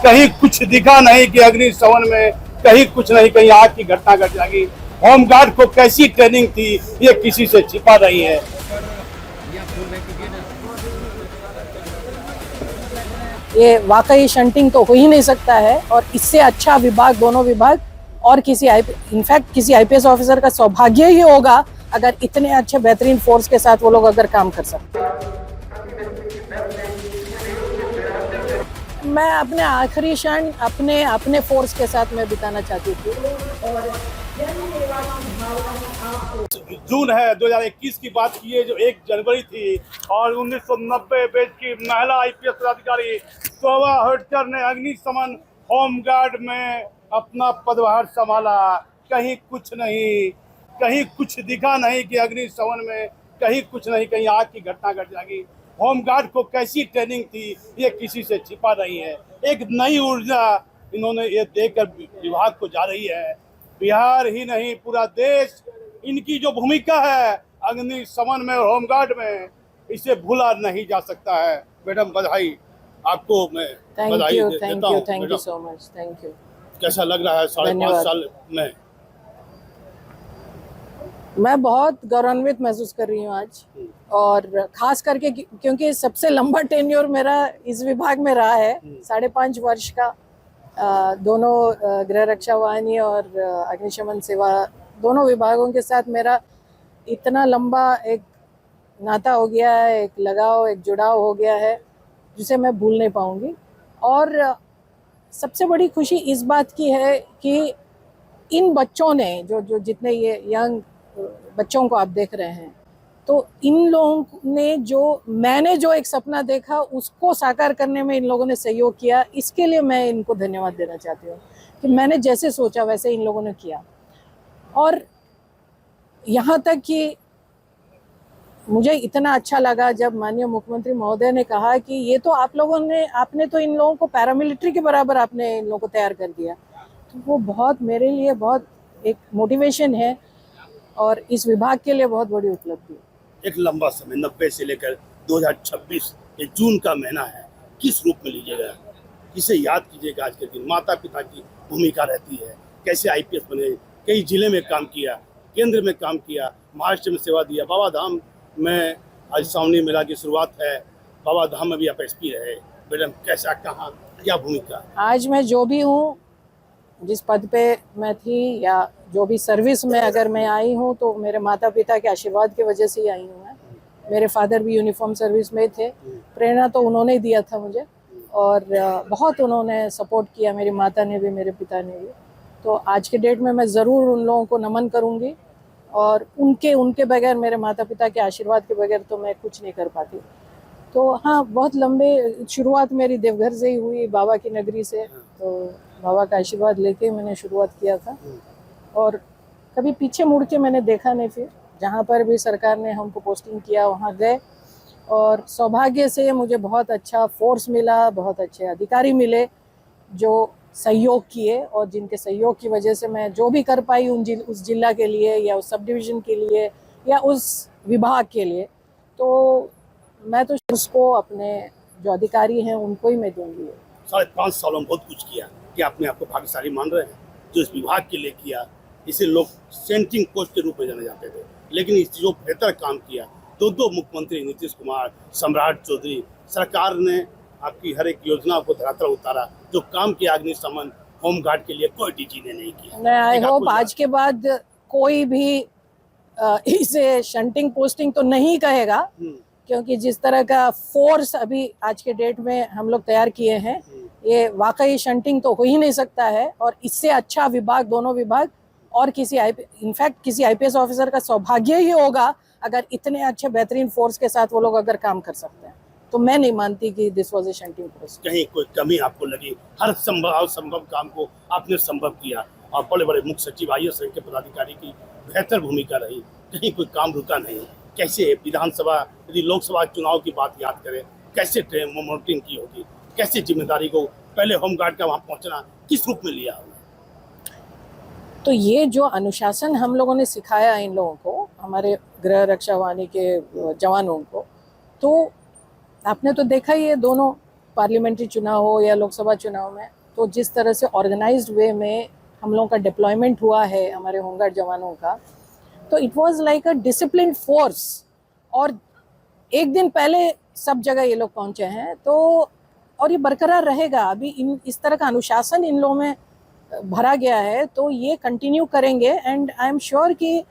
कहीं कुछ दिखा नहीं कि अग्निशमन में कहीं कुछ नहीं, कहीं आग की घटना घट जाएगी। होमगार्ड को कैसी ट्रेनिंग थी ये किसी से छिपा नहीं है। ये वाकई शंटिंग तो हो ही नहीं सकता है, और इससे अच्छा विभाग, दोनों विभाग और इनफैक्ट किसी आईपीएस ऑफिसर का सौभाग्य ही होगा अगर इतने अच्छे बेहतरीन फोर्स के साथ वो लोग अगर काम कर सकते हैं। मैं अपने आखिरी क्षण अपने फोर्स के साथ मैं बिताना चाहती थी। जून है 2021 की बात की है, जो 1 जनवरी थी, और 1990 बैच की महिला आईपीएस अधिकारी शोभा होटकर ने अग्निशमन होमगार्ड में अपना पदभार संभाला। कहीं कुछ नहीं, कहीं कुछ दिखा नहीं कि अग्निशमन में कहीं कुछ नहीं, कहीं आग की घटना घट जाएगी। होमगार्ड को कैसी ट्रेनिंग थी ये किसी से छिपा नहीं है। एक नई ऊर्जा इन्होंने ये देकर विभाग को जा रही है। बिहार ही नहीं, पूरा देश इनकी जो भूमिका है अग्निशमन में और होमगार्ड में, इसे भूला नहीं जा सकता है। मैडम बधाई आपको, मैं बधाई देता हूँ। Thank you so much, thank you. कैसा लग रहा है 5.5 साल में? मैं बहुत गौरवान्वित महसूस कर रही हूँ आज, और खास करके क्योंकि सबसे लंबा टेन्योर मेरा इस विभाग में रहा है, 5.5 वर्ष का। दोनों गृह रक्षा वाहिनी और अग्निशमन सेवा दोनों विभागों के साथ मेरा इतना लंबा एक नाता हो गया है, एक लगाव, एक जुड़ाव हो गया है जिसे मैं भूल नहीं पाऊंगी। और सबसे बड़ी खुशी इस बात की है कि इन बच्चों ने जो जितने ये यंग बच्चों को आप देख रहे हैं, तो इन लोगों ने मैंने जो एक सपना देखा उसको साकार करने में इन लोगों ने सहयोग किया। इसके लिए मैं इनको धन्यवाद देना चाहती हूँ कि मैंने जैसे सोचा वैसे इन लोगों ने किया। और यहाँ तक कि मुझे इतना अच्छा लगा जब माननीय मुख्यमंत्री महोदय ने कहा कि ये तो आपने तो इन लोगों को पैरामिलिट्री के बराबर आपने इन लोगों को तैयार कर दिया। तो वो बहुत मेरे लिए बहुत एक मोटिवेशन है, और इस विभाग के लिए बहुत बड़ी उपलब्धि है। एक लंबा समय 90 से लेकर 2026 ये जून का महीना है, किस रूप में लीजिएगा, किसे याद कीजिएगा आज के दिन? माता पिता की भूमिका रहती है, कैसे आईपीएस बने, कई जिले में काम किया, केंद्र में काम किया, महाराष्ट्र में सेवा दिया, बाबा धाम में आज सावनी मेला की शुरुआत है, बाबा धाम में भी आप एसपी रहे। मैडम कैसा, कहाँ, क्या भूमिका? आज मैं जो भी हूँ, जिस पद पे मैं थी या जो भी सर्विस में अगर मैं आई हूँ, तो मेरे माता पिता के आशीर्वाद की वजह से ही आई हूँ मैं। मेरे फादर भी यूनिफॉर्म सर्विस में थे, प्रेरणा तो उन्होंने ही दिया था मुझे, और बहुत उन्होंने सपोर्ट किया, मेरी माता ने भी, मेरे पिता ने भी। तो आज के डेट में मैं ज़रूर उन लोगों को नमन करूँगी, और उनके बगैर, मेरे माता पिता के आशीर्वाद के बगैर तो मैं कुछ नहीं कर पाती। तो हाँ, बहुत लंबे शुरुआत मेरी देवघर से ही हुई, बाबा की नगरी से। तो बाबा का आशीर्वाद लेके मैंने शुरुआत किया था, और कभी पीछे मुड़ के मैंने देखा नहीं। फिर जहाँ पर भी सरकार ने हमको पोस्टिंग किया वहाँ गए, और सौभाग्य से मुझे बहुत अच्छा फोर्स मिला, बहुत अच्छे अधिकारी मिले जो सहयोग किए, और जिनके सहयोग की वजह से मैं जो भी कर पाई उस जिला के लिए या उस सब डिवीज़न के लिए या उस विभाग के लिए, तो मैं तो उसको अपने जो अधिकारी हैं उनको ही मैं दूंगी। 5.5 सालों में बहुत कुछ किया, कि अपने आप को भाग्यशाली मान रहे हैं जो इस विभाग के लिए किया। इसे लोग सेंट्रिंग पोस्ट के रूप में जाने जाते थे, लेकिन इस जो बेहतर काम किया, दो मुख्यमंत्री नीतीश कुमार, सम्राट चौधरी, सरकार ने आपकी हर एक योजना को धरातल उतारा। जो काम किया अग्निशमन होमगार्ड के लिए, कोई डीजी ने नहीं किया। मैं आई होप आज के बाद कोई भी इसे शंटिंग पोस्टिंग तो नहीं कहेगा, क्योंकि जिस तरह का फोर्स अभी आज के डेट में हम लोग तैयार किए हैं, ये वाकई शंटिंग तो हो ही नहीं सकता है। और इससे अच्छा विभाग, दोनों विभाग और इनफैक्ट किसी आईपीएस ऑफिसर का सौभाग्य ही होगा अगर इतने अच्छे बेहतरीन फोर्स के साथ वो लोग अगर काम कर सकते हैं। तो मैं नहीं मानती कि this was a shunting post. कहीं कोई कमी आपको लगी? हर संभव काम को आपने संभव किया, और बड़े बड़े मुख्य सचिव, आईएएस रैंक के पदाधिकारी की बेहतर भूमिका रही, कहीं कोई काम रुका नहीं। कैसे विधानसभा, यदि लोकसभा चुनाव की बात याद करें, कैसे मॉनिटरिंग की होगी, कैसे जिम्मेदारी को पहले होमगार्ड का वहाँ पहुँचना किस रूप में लिया होगा? तो ये जो अनुशासन हम लोगों ने सिखाया इन लोगों को, हमारे गृह रक्षा वाहिनी के जवानों को, तो आपने तो देखा ही है दोनों पार्लियामेंट्री चुनाव हो या लोकसभा चुनाव में, तो जिस तरह से ऑर्गेनाइज्ड वे में हम लोगों का डिप्लॉयमेंट हुआ है हमारे होमगार्ड जवानों का, तो it was like a disciplined force. और एक दिन पहले सब जगह ये लोग पहुंचे हैं, तो और ये बरकरार रहेगा। अभी इस तरह का अनुशासन इन लोगों में भरा गया है, तो ये कंटिन्यू करेंगे। एंड आई एम श्योर कि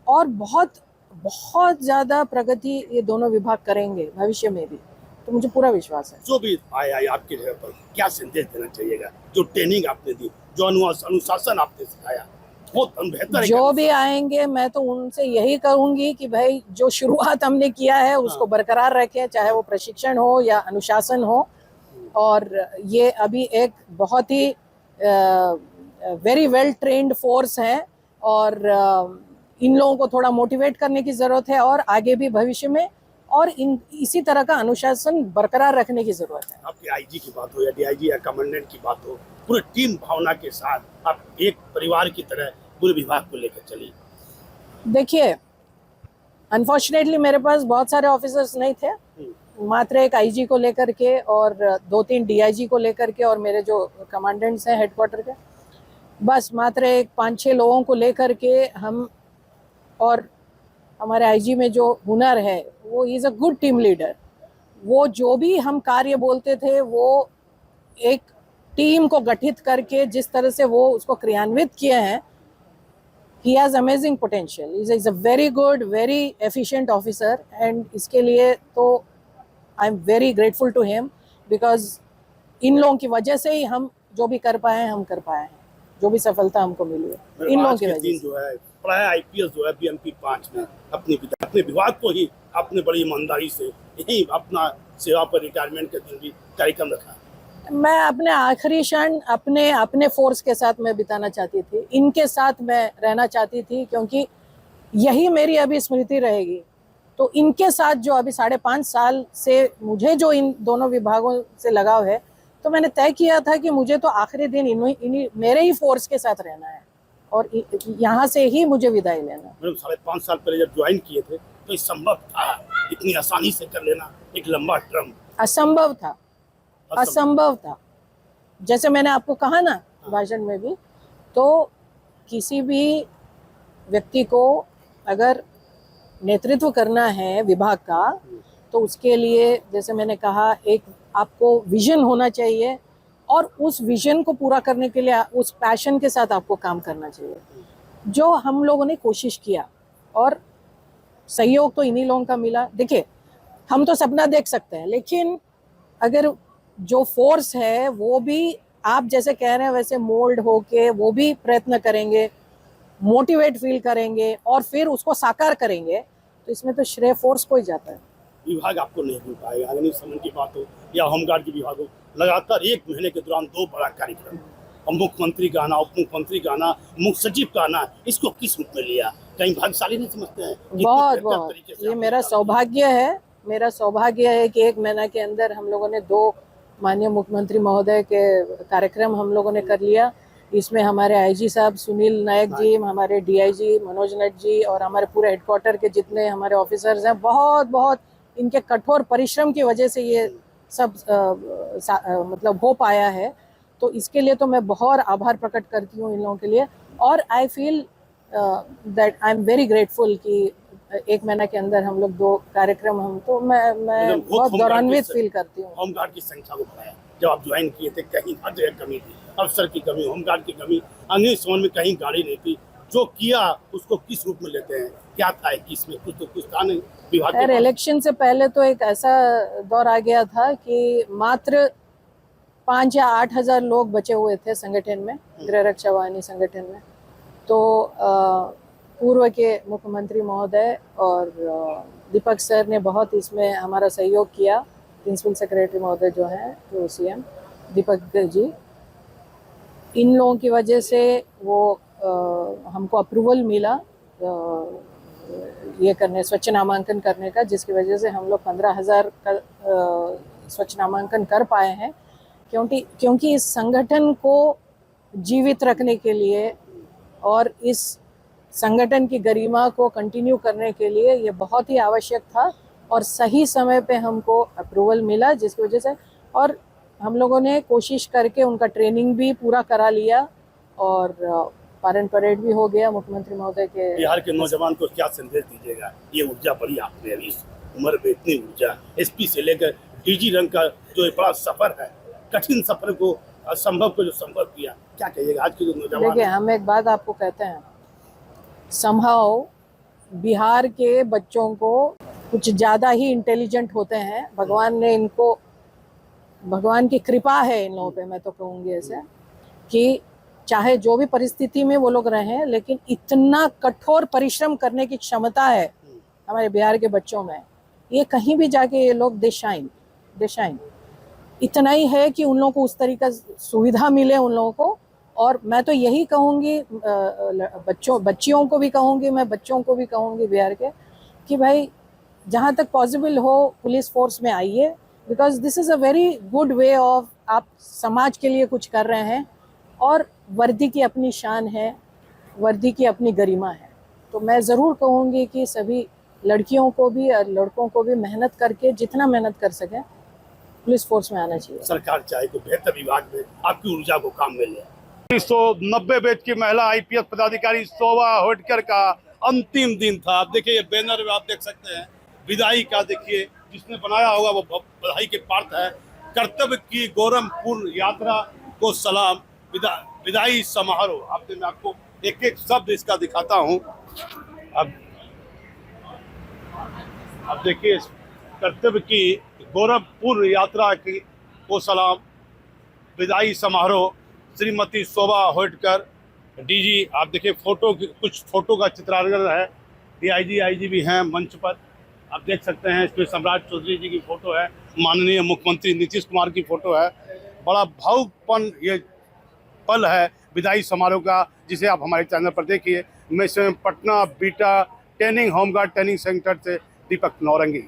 और बहुत बहुत ज़्यादा प्रगति ये दोनों विभाग करेंगे भविष्य में भी, तो मुझे पूरा विश्वास है। जो भी आया आपके जगह पर क्या संदेश देना चाहिएगा? जो ट्रेनिंग आपने दी, जो अनुशासन आपने सिखाया, बहुत बेहतर है। जो भी आएंगे मैं तो उनसे यही कहूंगी कि भाई जो शुरुआत हमने किया है उसको बरकरार रखें, चाहे वो प्रशिक्षण हो या अनुशासन हो। और ये अभी एक बहुत ही वेरी वेल ट्रेन्ड फोर्स है, और इन लोगों को थोड़ा मोटिवेट करने की ज़रूरत है, और आगे भी भविष्य में और इसी तरह का अनुशासन बरकरार रखने की ज़रूरत है। आपके आईजी की बात हो या डीआईजी या कमांडेंट की बात हो, पूरे टीम भावना के साथ आप एक परिवार की तरह पूरे विभाग को लेकर चलिए। देखिए, अनफॉर्चुनेटली मेरे पास बहुत सारे ऑफिसर्स नहीं थे, मात्र एक आईजी को लेकर के और 2-3 डीआईजी को लेकर के, और मेरे जो कमांडेंट्स हैं हेडक्वार्टर के, बस मात्र एक 5-6 लोगों को लेकर के हम, और हमारे आईजी में जो हुनर है वो is a good team leader. वो जो भी हम कार्य बोलते थे वो एक टीम को गठित करके जिस तरह से वो उसको क्रियान्वित किए हैं, he has amazing potential. He's a very good, very efficient officer, and इसके लिए तो I'm very grateful to him, because इन लोगों की वजह से ही हम जो भी कर पाए हैं हम कर पाए हैं, जो भी सफलता हमको मिली है इन लोगों की वजह से। जो है प्राय आईपीएस जो है बीएमपी 5 में अपने विभाग को ही आपने बड़ी ईमानदारी से यही अपना सेवा पर रिटायरमेंट के दिन भी कार्यक्रम रखा। मैं अपने आखिरी क्षण अपने फोर्स के साथ मैं बिताना चाहती थी, इनके साथ मैं रहना चाहती थी, क्योंकि यही मेरी अभी स्मृति रहेगी। तो इनके साथ जो अभी 5.5 साल से मुझे जो इन दोनों विभागों से लगाव है, तो मैंने तय किया था कि मुझे तो आखिरी दिन इन्हीं मेरे ही फोर्स के साथ रहना है, और यहाँ से ही मुझे विदाई लेना। मैडम 5.5 साल पहले जब ज्वाइन किए थे तो ये संभव था इतनी आसानी से कर लेना एक लंबा टर्म? असंभव था, असंभव था। जैसे मैंने आपको कहा ना भाषण में भी, तो किसी भी व्यक्ति को अगर नेतृत्व करना है विभाग का, तो उसके लिए जैसे मैंने कहा एक आपको विजन होना चाहिए, और उस विजन को पूरा करने के लिए उस पैशन के साथ आपको काम करना चाहिए, जो हम लोगों ने कोशिश किया, और सहयोग तो इन्हीं लोगों का मिला। देखिए, हम तो सपना देख सकते हैं, लेकिन अगर जो फोर्स है वो भी आप जैसे कह रहे हैं वैसे मोल्ड होके वो भी प्रयत्न करेंगे, मोटिवेट फील करेंगे और फिर उसको साकार करेंगे, तो इसमें तो श्रेय फोर्स को ही जाता है। विभाग आपको नहीं भूल पाएगा। अग्निशमन की बात हो या होमगार्ड की विभाग हो, लगातार 1 महीने के दौरान 2 बड़ा कार्यक्रम, और मुख्यमंत्री का आना, उप मुख्यमंत्री का आना, मुख्य सचिव का आना, इसको किस रूप में लिया? कहीं भाग्यशाली नहीं समझते हैं? बहुत ये मेरा सौभाग्य है कि 1 महीना के अंदर हम लोगों ने 2 माननीय मुख्यमंत्री महोदय के कार्यक्रम हम लोगों ने कर लिया। इसमें हमारे आईजी साहब सुनील नायक जी, हमारे डीआईजी मनोज नट जी, और हमारे पूरे हेडक्वार्टर के जितने हमारे ऑफिसर्स हैं, बहुत इनके कठोर परिश्रम की वजह से ये सब मतलब हो पाया है। तो इसके लिए तो मैं बहुत आभार प्रकट करती हूँ इन लोगों के लिए, और I feel that I am very grateful कि 1 महीना के अंदर हम लोग 2 कार्यक्रम, हम तो मैं बहुत गौरवान्वित फील करती हूँ। होमगार्ड की संख्या को बढ़ाया, जब आप ज्वाइन किए थे कहीं हर जगह कमी थी, अफसर की कमी, होमगार्ड की कमी, अग्निशमन में कहीं गाड़ी नहीं थी। जो किया उसको किस रूप में लेते हैं? क्या था इसमें? कुछ था नहीं विभाग के? इलेक्शन से पहले तो एक ऐसा दौर आ गया था कि मात्र 5 या 8 हजार लोग बचे हुए थे संगठन में, गृह रक्षा वाहिनी संगठन में। तो पूर्व के मुख्यमंत्री महोदय और दीपक सर ने बहुत इसमें हमारा सहयोग किया। प्रिंसिपल सेक्रेटरी महोदय जो हैं, तो सीएम दीपक जी, इन लोगों की वजह से वो हमको अप्रूवल मिला ये करने, स्वच्छ नामांकन करने का, जिसकी वजह से हम लोग 15,000 का स्वच्छ नामांकन कर पाए हैं। क्योंकि इस संगठन को जीवित रखने के लिए और इस संगठन की गरिमा को कंटिन्यू करने के लिए ये बहुत ही आवश्यक था, और सही समय पे हमको अप्रूवल मिला, जिसकी वजह से, और हम लोगों ने कोशिश करके उनका ट्रेनिंग भी पूरा करा लिया और पारण परेड भी हो गया मुख्यमंत्री महोदय के। बिहार के नौजवान को क्या संदेश दीजिएगा? ये ऊर्जा बड़ी आप में अभी इस उम्र में इतनी ऊर्जा, एसपी से लेकर डीजी रंग का जो एक बड़ा सफर है, कठिन सफर को असंभव को जो संभव किया, क्या कहिएगा आज के जो नौजवान? देखिए, हम एक बात आपको कहते हैं, संभव बिहार के बच्चों को कुछ ज़्यादा ही इंटेलिजेंट होते हैं। भगवान ने इनको, भगवान की कृपा है इन लोगों पे, मैं तो कहूँगी ऐसे कि चाहे जो भी परिस्थिति में वो लोग रहें, लेकिन इतना कठोर परिश्रम करने की क्षमता है हमारे बिहार के बच्चों में। ये कहीं भी जाके ये लोग दे शाइन। इतना ही है कि उन लोगों को उस तरीका सुविधा मिले उन लोगों को। और मैं तो यही कहूँगी, बच्चियों को भी कहूँगी, मैं बच्चों को भी कहूँगी बिहार के, कि भाई जहाँ तक पॉसिबल हो पुलिस फोर्स में आइए, because this is a very good way of, आप समाज के लिए कुछ कर रहे हैं और वर्दी की अपनी शान है, वर्दी की अपनी गरिमा है। तो मैं ज़रूर कहूँगी कि सभी लड़कियों को भी और लड़कों को भी मेहनत करके, जितना मेहनत कर सकें, पुलिस फोर्स में आना चाहिए। सरकार चाहे तो बेहतर विभाग में आपकी ऊर्जा को काम मिल जाए। 1990 बैच की महिला आईपीएस पदाधिकारी शोभा होटकर का अंतिम दिन था। आप देखिए, ये बैनर में आप देख सकते हैं विदाई का, देखिए जिसने बनाया होगा वो बधाई के पात्र है। कर्तव्य की गौरवपूर्ण यात्रा को सलाम, विदाई समारोह। आपने, मैं आपको एक एक शब्द इसका दिखाता हूँ। अब देखिए, कर्तव्य की गौरवपूर्ण यात्रा की को सलाम, विदाई समारोह, श्रीमती शोभा होटकर डीजी। आप देखिए फोटो, कुछ फोटो का चित्रांकन है, डीआईजी आईजी भी हैं मंच पर, आप देख सकते हैं। इसमें सम्राट चौधरी जी की फोटो है, माननीय मुख्यमंत्री नीतीश कुमार की फोटो है। बड़ा भावुकपन ये पल है विदाई समारोह का, जिसे आप हमारे चैनल पर देखिए। मैं स्वयं Patna beta training home guard training centre से दीपक नौरंगी।